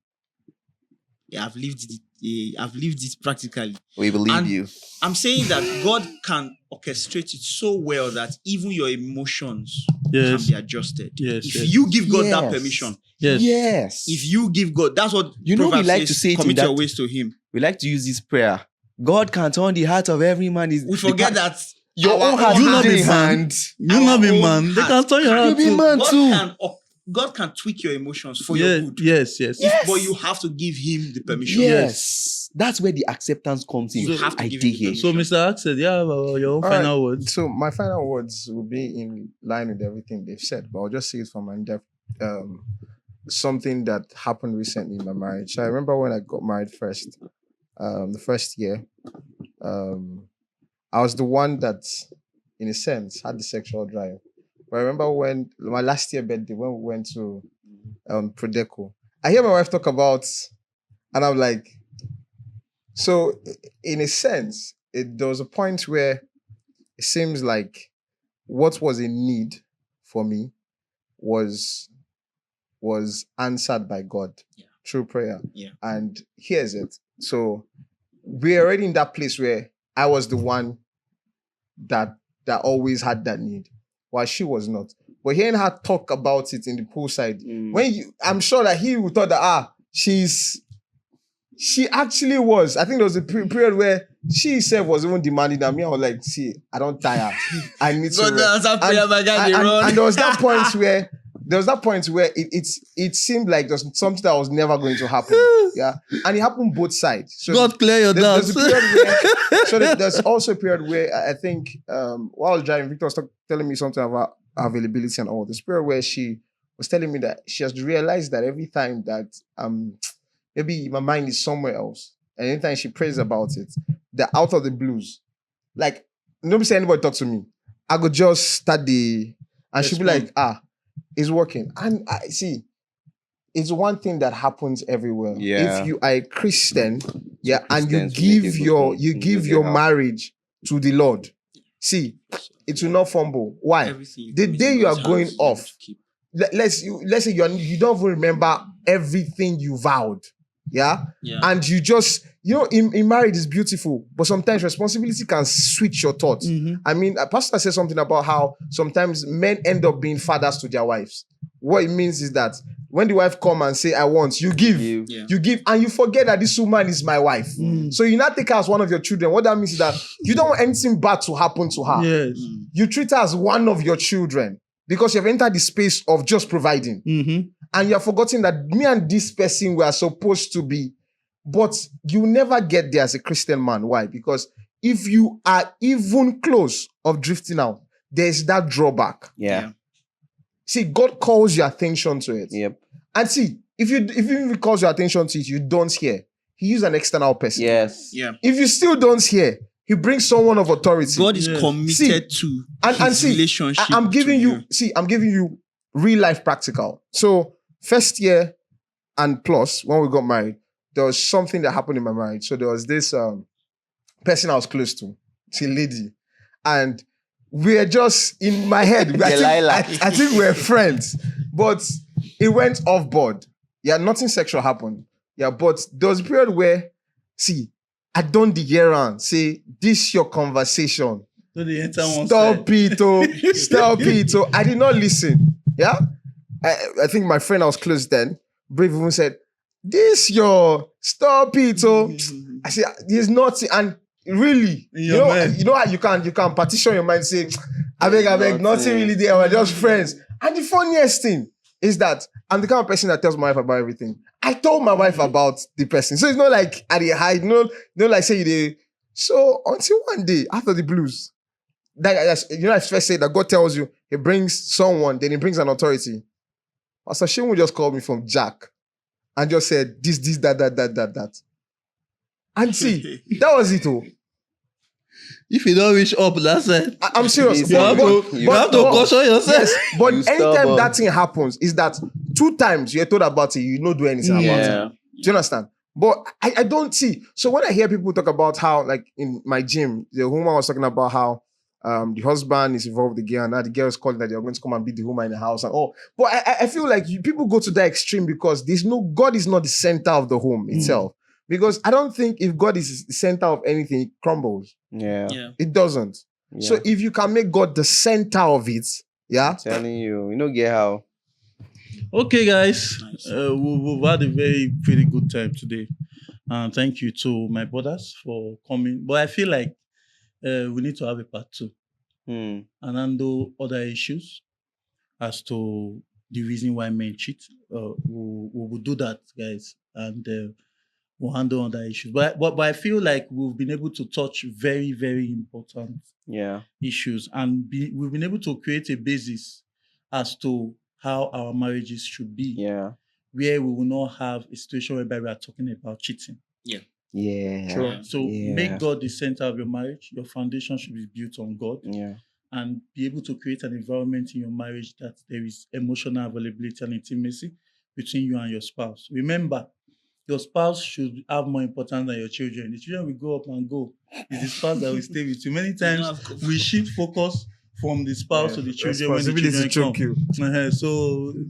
Yeah, I've lived it practically. We believe And you. I'm saying that God can orchestrate it so well that even your emotions Yes. can be adjusted. Yes, If yes. you give God that Yes. permission. Yes. Yes. If you give God, that's what You know, we Proverbs like says, to say it in commit that- your ways to Him. We like to use this prayer. God can turn the heart of every man. We forget that your our own heart You is not in be his man. hand. You Our not be own man. They heart. can turn your You heart be too. man too. God can tweak your emotions for Yeah, your good. yes. But you have to give him the permission. Yes. That's where the acceptance comes in. You have to I give did him the here. So, Mr. Access, you have your own All right. final words. So my final words will be in line with everything they've said, but I'll just say it from my depth. Something that happened recently in my marriage. So I remember when I got married first, the first year, I was the one that, in a sense, had the sexual drive. But I remember when my last year birthday, when we went to Prodeco, I hear my wife talk about, and I'm like, so in a sense, there was a point where it seems like what was in need for me was answered by God through prayer. Yeah. And here's it. So we're already in that place where I was the one that always had that need, while she was not. But hearing her talk about it in the poolside, I'm sure that he would thought that she actually was. I think there was a period where she herself was even demanding that me. I was like, see, I don't tire. I need to rest. And there was that point where it seemed like there's something that was never going to happen. Yeah. And it happened both sides. So God clear your doubts. there's also a period where I think while I was driving, Victor was telling me something about availability and all. This period where she was telling me that she has realized that every time that maybe my mind is somewhere else, and anytime she prays about it, they're out of the blues. Like, nobody say anybody talk to me. I could just start and she'll be like, it's working. And I see, it's one thing that happens everywhere. Yeah. If you are a Christian, and you Christians give your marriage to the Lord, see, it will not fumble. Why? The day you are going off, let's say you don't even remember everything you vowed. Yeah. And you just, in marriage is beautiful, but sometimes responsibility can switch your thoughts. Mhm. I mean, a pastor said something about how sometimes men end up being fathers to their wives. What it means is that when the wife come and say, I want, you give, and you forget that this woman is my wife. So you not take her as one of your children. What that means is that you don't want anything bad to happen to her. Yes. You treat her as one of your children because you have entered the space of just providing. Mm-hmm. And you are forgetting that me and this person were supposed to be, but you never get there as a Christian man. Why? Because if you are even close of drifting out, there's that drawback. Yeah. See, God calls your attention to it. Yep. And see, if he calls your attention to it, you don't hear. He uses an external person. Yes. Yeah. If you still don't hear, he brings someone of authority. God is committed to his relationship. I'm giving you real life practical. So first year and plus, when we got married, there was something that happened in my marriage. So there was this person I was close to, it's a lady, and we're just in my head. I think we're friends, but it went off board. Yeah, nothing sexual happened. Yeah, but there was a period where, see, I don't the around say this your conversation. So the entire one Stop it, oh, stop it. So I did not listen. Yeah, I think my friend I was close then, Brave even said, this your stop it. So I said, there's nothing. And really, you know how you can partition your mind, say, I beg, nothing really there. We're just friends. And the funniest thing is that I'm the kind of person that tells my wife about everything. I told my wife about the person. So it's not like I hide, like say you did. So until one day, after the blues, I first say that God tells you, he brings someone, then he brings an authority. Pastor Shimon just called me from Jack and just said, this, that. And see, that was it all. If you don't reach up, that's it. I'm serious. You have to caution yourself. Yes, but anytime that thing happens, is that 2 times you're told about it, you don't do anything about it. Do you understand? But I don't see. So when I hear people talk about how, like in my gym, the woman was talking about how the husband is involved again, and now the girl is calling that they're going to come and beat the woman in the house and all. But I feel like people go to that extreme because God is not the center of the home itself. Because I don't think if God is the center of anything, it crumbles. Yeah. It doesn't. Yeah. So if you can make God the center of it, I'm telling you, get how. Okay, guys, we've had a pretty good time today. And thank you to my brothers for coming. But I feel like we need to have a part two Hmm. and handle other issues as to the reason why men cheat. We will do that, guys, and we'll handle other issues. But I feel like we've been able to touch very, very important Yeah. issues, and we've been able to create a basis as to how our marriages should be, Yeah. where we will not have a situation whereby we are talking about cheating. Yeah. True. So Yeah. make God the center of your marriage. Your foundation should be built on God, Yeah. and be able to create an environment in your marriage that there is emotional availability and intimacy between you and your spouse. Remember, your spouse should have more importance than your children. The children will go up and go. It's the spouse that will stay with you. Many times we shift focus from the spouse to the children when the children choke come. you.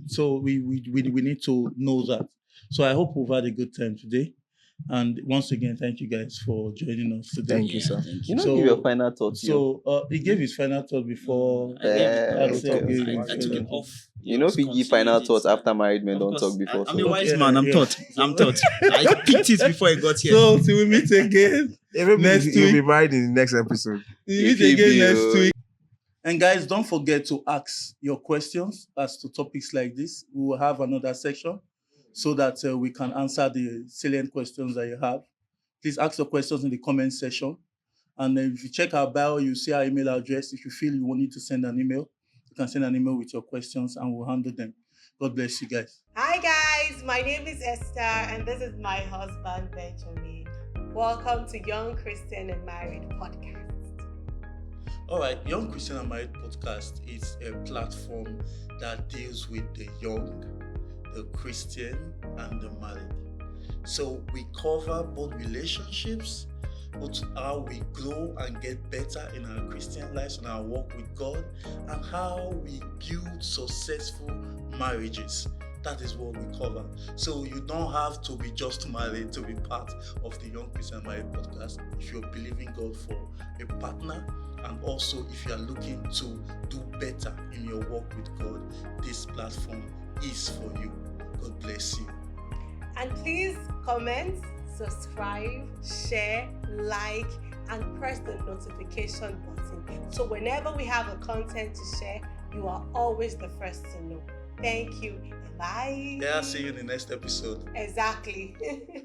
So we need to know that. So I hope we've had a good time today. And once again, thank you guys for joining us today. Thank you, sir. Thank You you. know, give your final thoughts. So he gave his final thought before. I gave it- Axel okay. gave I his took final him thought. off. You know, if you give final thoughts after married men Of don't course, talk before. I'm a so. wise Okay, man. I'm yeah. taught. I'm taught. I picked it before I got here. So till we meet again Maybe next you'll be week. married in the next episode. We If meet you again be, next week. And guys, don't forget to ask your questions as to topics like this. We will have another section so that we can answer the salient questions that you have. Please ask your questions in the comment section. And if you check our bio, you see our email address. If you feel you will need to send an email, you can send an email with your questions and we'll handle them. God bless you guys. Hi guys, my name is Esther and this is my husband Benjamin. Welcome to Young Christian and Married Podcast. All right, Young Christian and Married Podcast is a platform that deals with the young, the Christian, and the married. So we cover both relationships, both how we grow and get better in our Christian lives and our walk with God, and how we build successful marriages. That is what we cover. So you don't have to be just married to be part of the Young Christian Married Podcast. If you're believing God for a partner, and also if you are looking to do better in your walk with God, this platform is for you. God bless you. And please comment, subscribe, share, like, and press the notification button. So whenever we have a content to share, you are always the first to know. Thank you and bye. Yeah, see you in the next episode. Exactly.